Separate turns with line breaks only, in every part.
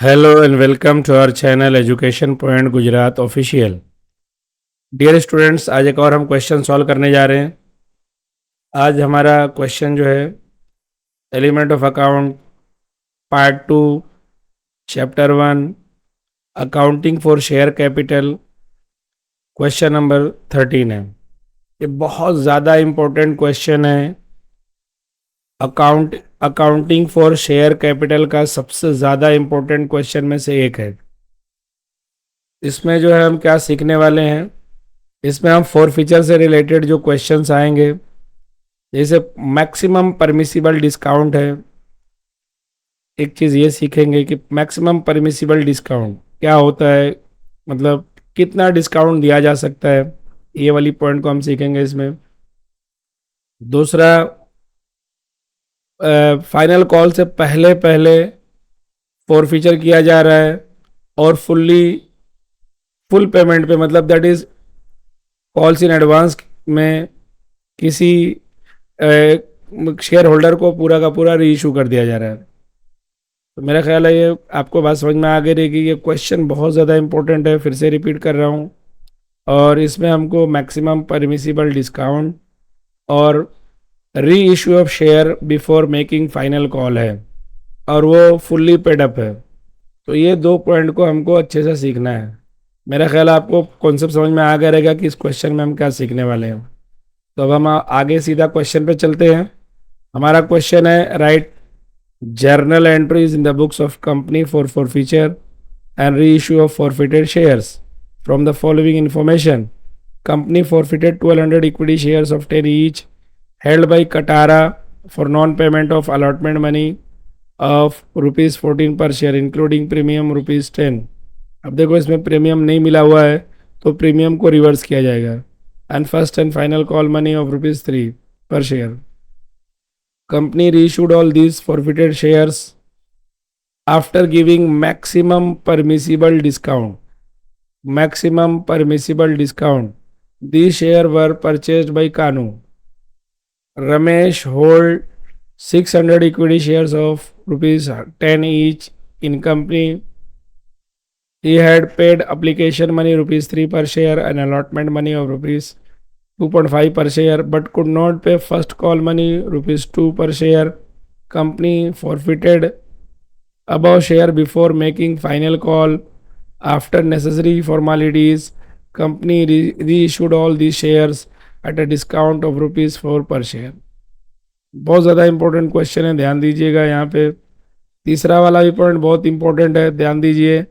Hello and welcome to our channel Education Point Gujarat Official. Dear students, आज एक और हम क्वेश्चन सॉल्व करने जा रहे हैं। आज हमारा क्वेश्चन जो है element of account part 2 chapter 1 accounting for share capital question number 13 है। ये बहुत ज़्यादा इम्पोर्टेंट क्वेश्चन है। अकाउंटिंग फॉर शेयर कैपिटल का सबसे ज़्यादा इम्पोर्टेंट क्वेश्चन में से एक है। इसमें जो है हम क्या सीखने वाले हैं, इसमें हम फॉरफीचर से रिलेटेड जो क्वेश्चंस आएंगे, जैसे मैक्सिमम परमिसिबल डिस्काउंट है। एक चीज़ ये सीखेंगे कि मैक्सिमम परमिसिबल डिस्काउंट क्या होता है, मतलब कितना डिस्काउंट दिया जा सकता है, ये वाली पॉइंट को हम सीखेंगे इसमें। दूसरा, फाइनल कॉल से पहले पहले फॉरफीचर किया जा रहा है और फुल पेमेंट पे, मतलब that is calls in advance में किसी शेयर होल्डर को पूरा का पूरा री इशू कर दिया जा रहा है। तो मेरा ख्याल है ये आपको बात समझ में आ गई रहेगी। ये क्वेश्चन बहुत ज़्यादा इंपॉर्टेंट है, फिर से रिपीट कर रहा हूँ। और इसमें हमको मैक्सिमम परमिसिबल डिस्काउंट और री issue of share before making final call है, और वो फुल्ली पेड अप है। तो ये दो पॉइंट को हमको अच्छे से सीखना है। मेरा ख्याल आपको कॉन्सेप्ट समझ में आ गया रहेगा कि इस क्वेश्चन में हम क्या सीखने वाले हैं। तो अब हम आगे सीधा क्वेश्चन पे चलते हैं। हमारा क्वेश्चन है, write journal entries in the books of company for forfeiture and reissue of forfeited shares from the following information. Company forfeited 1200 equity shares of 10 each held by Katara for non-payment of allotment money of ₹14 per share including premium ₹10। अब देखो, इसमें premium नहीं मिला हुआ है तो premium को reverse किया जाएगा। And first and final call money of ₹3 per share। Company reissued all these forfeited shares after giving maximum permissible discount। maximum permissible discount, these shares were purchased by Kanu। Ramesh hold 600 equity shares of ₹10 each in company. He had paid application money ₹3 per share and allotment money of ₹2.5 per share, but could not pay first call money ₹2 per share. Company forfeited above share before making final call. After necessary formalities, company reissued all these shares at a discount of ₹4 per share। बहुत ज़्यादा important question है, ध्यान दीजिएगा। यहाँ पे तीसरा वाला भी पॉइंट बहुत इंपॉर्टेंट है, ध्यान दीजिए।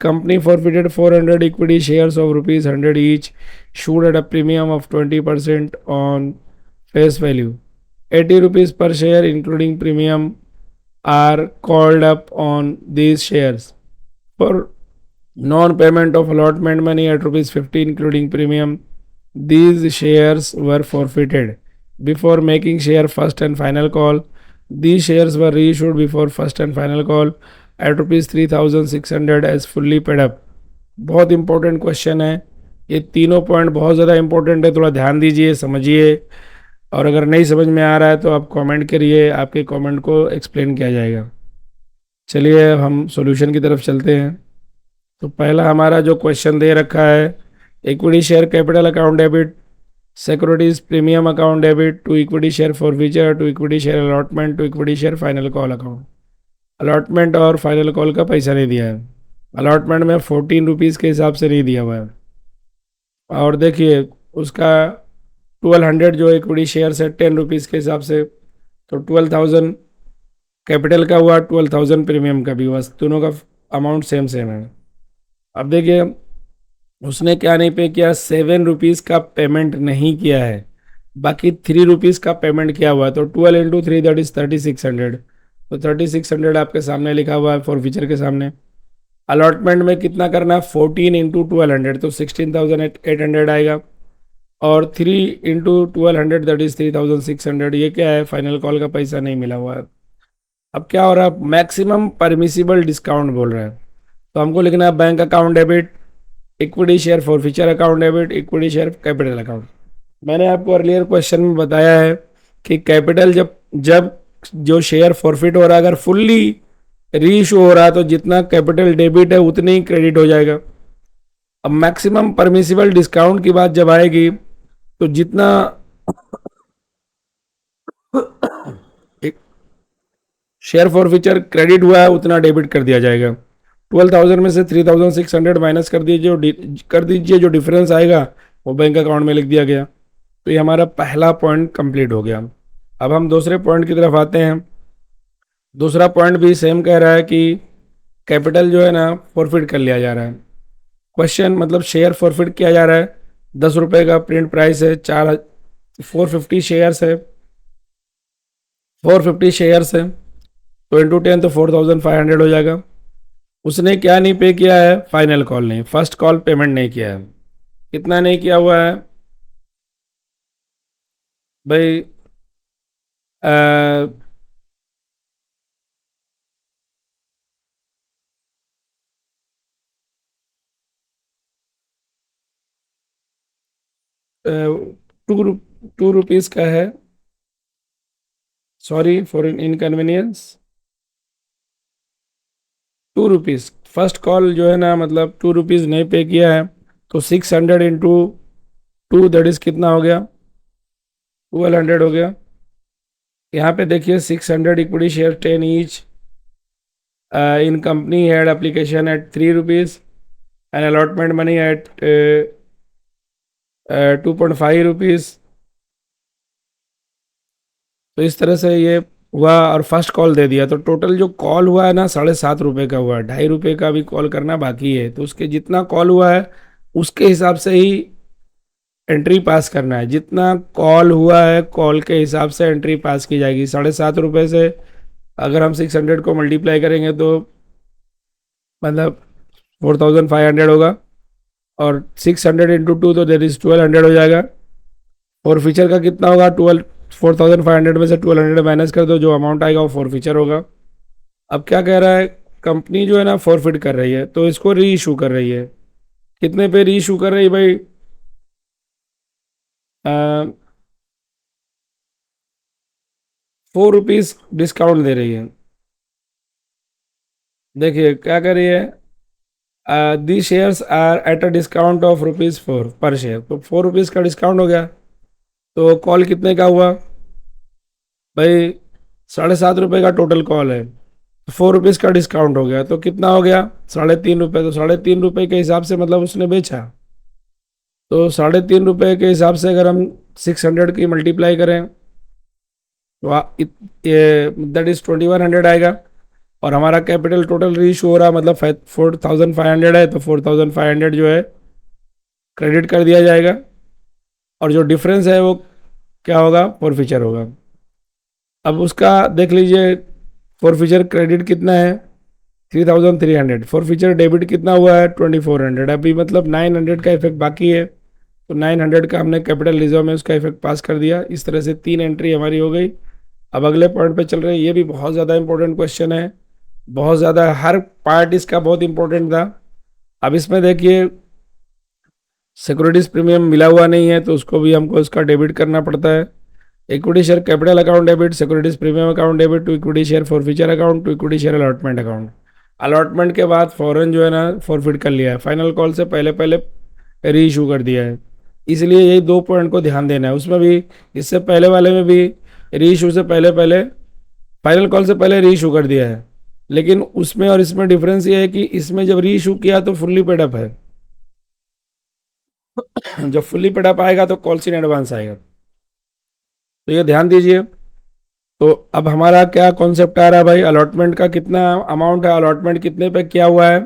Company forfeited 400 equity shares of ₹100 each should at a premium of 20% on face value. ₹80 per share including premium are called up on these shares for non-payment of allotment money at ₹50 including premium। These shares were forfeited before making share first and final call। These shares were reissued before first and final call at ₹3,600 as fully paid up। बहुत important question है। ये तीनों point बहुत ज़्यादा important है, थोड़ा ध्यान दीजिए, समझिए। और अगर नहीं समझ में आ रहा है तो आप कमेंट करिए, आपके कमेंट को एक्सप्लेन किया जाएगा। चलिए अब हम सॉल्यूशन की तरफ चलते हैं। तो पहला हमारा जो क्वेश्चन दे रखा है, equity share capital account debit, securities premium account debit, to equity share forfeiture, to equity share allotment, to equity share final call account. Allotment और फाइनल कॉल का पैसा नहीं दिया है। अलॉटमेंट में ₹14 के हिसाब से नहीं दिया हुआ है। और देखिए उसका 1200 जो इक्विटी शेयर है ₹10 के हिसाब से, तो 12,000 कैपिटल का हुआ, 12,000 प्रीमियम का भी हुआ, दोनों का अमाउंट सेम है। अब देखिए उसने क्या नहीं पे किया, ₹7 का पेमेंट नहीं किया है, बाकी ₹3 का पेमेंट किया हुआ है। तो 12 into 3 दैट इज 3600। तो 3600 आपके सामने लिखा हुआ है फॉरफीचर के सामने। अलॉटमेंट में कितना करना है, 14 into 1200, तो 16,800 आएगा। और 3 into 1200 दैट इज 3,600। ये क्या है, फाइनल कॉल का पैसा नहीं मिला हुआ है। अब क्या हो रहा है, मैक्सिमम परमिसिबल डिस्काउंट बोल रहा है। तो हमको लिखना है bank account debit, equity share forfeiture account debit, equity share capital account. मैंने आपको अर्लियर क्वेश्चन में बताया है कि कैपिटल जब जो शेयर फॉरफिट हो रहा है, अगर फुल्ली री इशू हो रहा है तो जितना कैपिटल डेबिट है उतने ही क्रेडिट हो जाएगा। अब मैक्सिमम परमिसिबल डिस्काउंट की बात जब आएगी तो जितना एक शेयर फॉर फ्यूचर क्रेडिट हुआ है उतना डेबिट कर दिया जाएगा। 12,000 में से 3,600 माइनस कर दीजिए, जो डिफरेंस आएगा वो बैंक अकाउंट में लिख दिया गया। तो ये हमारा पहला पॉइंट कंप्लीट हो गया। अब हम दूसरे पॉइंट की तरफ आते हैं। दूसरा पॉइंट भी सेम कह रहा है कि कैपिटल जो है ना फॉरफिट कर लिया जा रहा है। क्वेश्चन मतलब शेयर फॉरफिट किया जा रहा है। 10 रुपये का प्रिंट प्राइस है, 450 शेयर्स है, 450 शेयर्स है, तो इंटू 10 तो 4,500 हो जाएगा। उसने क्या नहीं पे किया है? फाइनल कॉल नहीं, फर्स्ट कॉल पेमेंट नहीं किया है। कितना नहीं किया हुआ है भाई? 2 रुपीज़ का है। Sorry for inconvenience. 2 rupees first call जो है ना, मतलब 2 रुपीज़ नहीं पे किया है। तो 600 इंटू 2 दैट इज़ कितना हो गया? 1200 हो गया। यहाँ पे देखिए 600 equity share 10 each in company had application at 3 rupees and allotment money at 2.5 rupees. तो इस तरह से ये हुआ और फर्स्ट कॉल दे दिया। तो टोटल जो कॉल हुआ है ना 7.5 रुपये का हुआ है। 2.5 रुपये का भी कॉल करना बाकी है। तो उसके जितना कॉल हुआ है उसके हिसाब से ही एंट्री पास करना है। जितना कॉल हुआ है कॉल के हिसाब से एंट्री पास की जाएगी। 7.5 रुपये से अगर हम 600 को मल्टीप्लाई करेंगे तो मतलब 4,500 होगा। और 600 इंटू 2 तो देर इज़ 1,200 हो जाएगा। और फीचर का कितना होगा? 4,500 में से 1,200 माइनस कर दो, जो अमाउंट आएगा वो फॉर फीचर होगा। अब क्या कह रहा है? कंपनी जो है ना फॉरफिट कर रही है तो इसको री इशू कर रही है। कितने पे री इशू कर रही है भाई? 4 रुपीज़ डिस्काउंट दे रही है। देखिए क्या कर रही है? The shares are at a discount of ₹4 per share. तो 4 रुपीज़ का डिस्काउंट हो गया। तो कॉल कितने का हुआ भाई? 7.5 रुपये का टोटल कॉल है। 4 रुपीज़ का डिस्काउंट हो गया तो कितना हो गया? 3.5 रुपये। तो 3.5 रुपये के हिसाब से मतलब उसने बेचा। तो 3.5 रुपये के हिसाब से अगर हम 600 की मल्टीप्लाई करें तो दैट इज़ 2,100 आएगा। और हमारा कैपिटल टोटल रीच हो रहा मतलब 4,500 है। तो 4,500 जो है क्रेडिट कर दिया जाएगा। और जो डिफरेंस है वो क्या होगा? फॉर फीचर होगा। अब उसका देख लीजिए फॉर फीचर क्रेडिट कितना है? 3,300। फॉर फीचर डेबिट कितना हुआ है? 2,400। अभी मतलब 900 का इफेक्ट बाकी है। तो 900 का हमने कैपिटल रिजर्व में उसका इफेक्ट पास कर दिया। इस तरह से 3 एंट्री हमारी हो गई। अब अगले पॉइंट पे चल रहे हैं। ये भी बहुत ज़्यादा इंपॉर्टेंट क्वेश्चन है, बहुत ज़्यादा, हर पार्ट इसका बहुत इंपॉर्टेंट था। अब इसमें देखिए सिक्योरिटीज प्रीमियम मिला हुआ नहीं है तो उसको भी हमको उसका डेबिट करना पड़ता है। Equity share capital account debit, securities premium account debit to equity share forfeiture account to equity share allotment account. Allotment के बाद फॉरन जो है ना फॉरफिट कर लिया है, फाइनल कॉल से पहले पहले री इशू कर दिया है। इसलिए यही 2 पॉइंट को ध्यान देना है। उसमें भी इससे पहले वाले में भी री इशू से पहले पहले फाइनल कॉल से पहले री इशू कर दिया है। लेकिन उसमें और इसमें डिफरेंस ये है कि इसमें जब री इशू किया तो फुल्ली पेड अप है। जब फुल्ली पेड अप आएगा तो कॉल्स इन एडवांस आएगा। तो ये ध्यान दीजिए। तो अब हमारा क्या कॉन्सेप्ट आ रहा है भाई? अलॉटमेंट का कितना अमाउंट है? अलॉटमेंट कितने पे क्या हुआ है?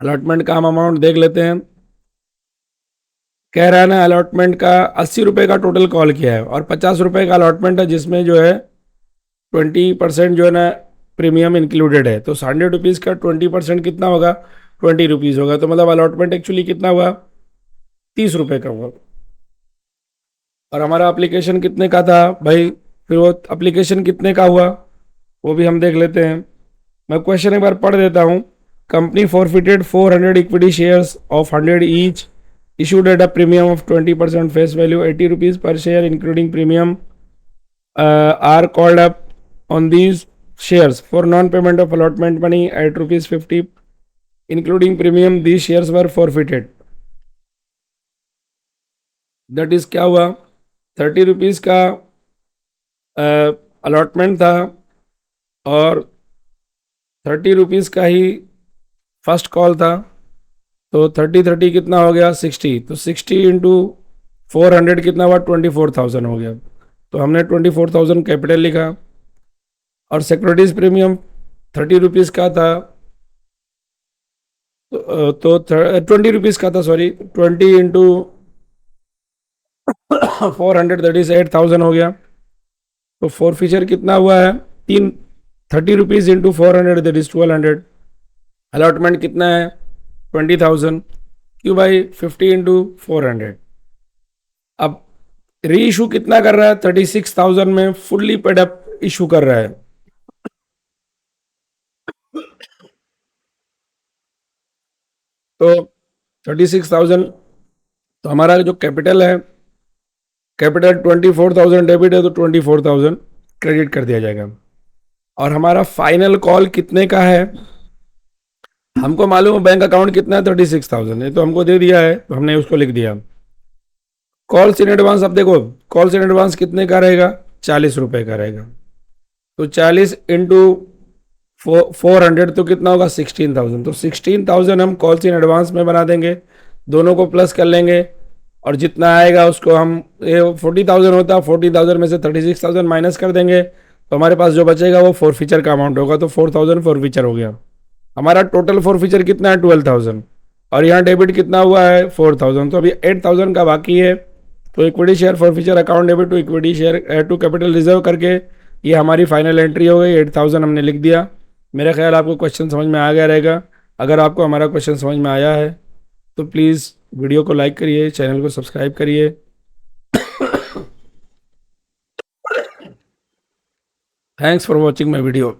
अलॉटमेंट का हम अमाउंट देख लेते हैं। कह रहा है ना अलॉटमेंट का 80 रुपये का टोटल कॉल किया है और 50 रुपये का अलॉटमेंट है, जिसमें जो है 20% जो है ना प्रीमियम इंक्लूडेड है। तो 100 रुपीज़ का 20% कितना होगा? 20 रुपीज़ होगा। तो मतलब अलॉटमेंट एक्चुअली कितना हुआ? 30 रुपये का हुआ। और हमारा अप्लीकेशन कितने का था भाई? फिर वो अप्लीकेशन कितने का हुआ वो भी हम देख लेते हैं। मैं क्वेश्चन एक बार पढ़ देता हूँ। Company forfeited 400 equity shares of 100 each issued at a premium of 20% face value 80 rupees per share including premium are called up on these shares for non-payment of allotment money at rupees 50 including premium, these shares were forfeited. That is क्या हुआ, 30 rupees का allotment था और 30 rupees का ही first call था, तो 30 कितना हो गया 60, तो 60 इंटू 400 कितना हुआ 24,000 हो गया, तो हमने 24,000 कैपिटल लिखा। और सिक्योरिटीज प्रीमियम 30 रुपीज़ का था, तो 20 रुपीज़ का था, सॉरी 20 इंटू 400 दैट इज 8,000 हो गया। तो फोर फीचर कितना हुआ है, 30 rupees into 400 that is 1200। Allotment कितना है 20,000, क्यों भाई 50 इंटू 400। अब री इशू कितना कर रहा है, 36,000 में फुल्ली पेड अप इशू कर रहा है। तो 36,000, तो हमारा जो कैपिटल है, कैपिटल 24,000 डेबिट है तो 24,000 क्रेडिट कर दिया जाएगा। और हमारा फाइनल कॉल कितने का है, हमको मालूम है बैंक अकाउंट कितना है 36,000, ये तो हमको दे दिया है तो हमने उसको लिख दिया। कॉल्स इन एडवांस, अब देखो कॉल्स इन एडवांस कितने का रहेगा, 40 रुपये का रहेगा, तो 40 इंटू 400 तो कितना होगा 16,000, तो 16,000 हम कॉल्स इन एडवांस में बना देंगे, दोनों को प्लस कर लेंगे और जितना आएगा उसको हम, ये 40,000 होता है, 40,000 में से 36,000 माइनस कर देंगे, तो हमारे पास जो बचेगा वो फोर फीचर का अमाउंट होगा, तो 4,000 फोर फीचर हो गया। हमारा टोटल फोर फीचर कितना है 12,000, और यहाँ डेबिट कितना हुआ है 4,000, तो अभी 8,000 का बाकी है। तो equity share forfeiture account debit to equity share to capital reserve करके ये हमारी फाइनल एंट्री हो गई, 8,000 हमने लिख दिया। मेरा ख्याल आपको क्वेश्चन समझ में आ गया रहेगा। अगर आपको हमारा क्वेश्चन समझ में आया है तो प्लीज़ वीडियो को लाइक करिए, चैनल को सब्सक्राइब करिए। Thanks for watching my video.